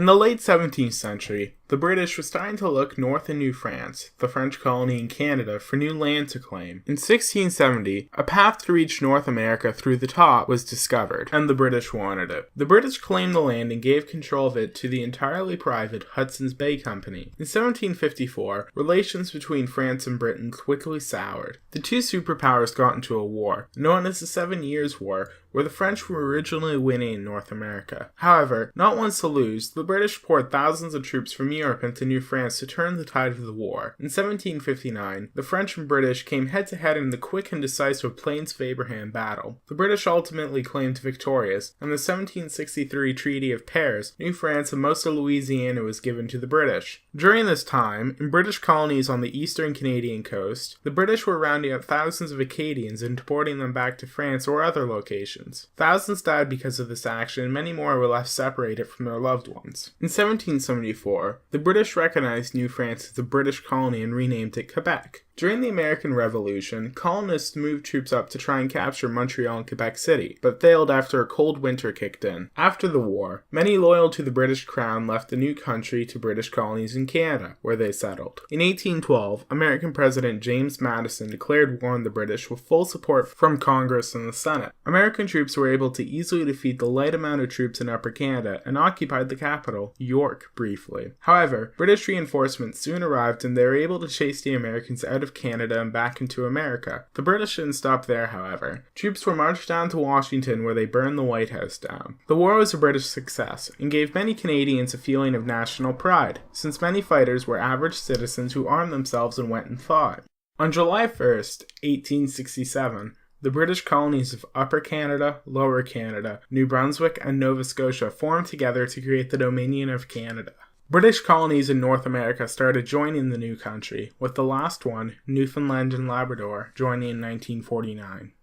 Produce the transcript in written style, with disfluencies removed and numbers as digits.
In the late 17th century, the British were starting to look north in New France, the French colony in Canada, for new land to claim. In 1670, a path to reach North America through the top was discovered, and the British wanted it. The British claimed the land and gave control of it to the entirely private Hudson's Bay Company. In 1754, relations between France and Britain quickly soured. The two superpowers got into a war, known as the 7 Years' War, where the French were originally winning in North America. However, not once to lose, the British poured thousands of troops from Europe into New France to turn the tide of the war. In 1759, the French and British came head-to-head in the quick and decisive Plains of Abraham battle. The British ultimately claimed victorious, and the 1763 Treaty of Paris, New France and most of Louisiana was given to the British. During this time, in British colonies on the eastern Canadian coast, the British were rounding up thousands of Acadians and deporting them back to France or other locations. Thousands died because of this action, and many more were left separated from their loved ones. In 1774, the British recognized New France as a British colony and renamed it Quebec. During the American Revolution, colonists moved troops up to try and capture Montreal and Quebec City, but failed after a cold winter kicked in. After the war, many loyal to the British Crown left the new country to British colonies in Canada, where they settled. In 1812, American President James Madison declared war on the British with full support from Congress and the Senate. American troops were able to easily defeat the light amount of troops in Upper Canada and occupied the capital, York, briefly. However, British reinforcements soon arrived and they were able to chase the Americans out of Canada and back into America. The British didn't stop there, however. Troops were marched down to Washington where they burned the White House down. The war was a British success and gave many Canadians a feeling of national pride, since many fighters were average citizens who armed themselves and went and fought. On July 1st, 1867, the British colonies of Upper Canada, Lower Canada, New Brunswick, and Nova Scotia formed together to create the Dominion of Canada. British colonies in North America started joining the new country, with the last one, Newfoundland and Labrador, joining in 1949.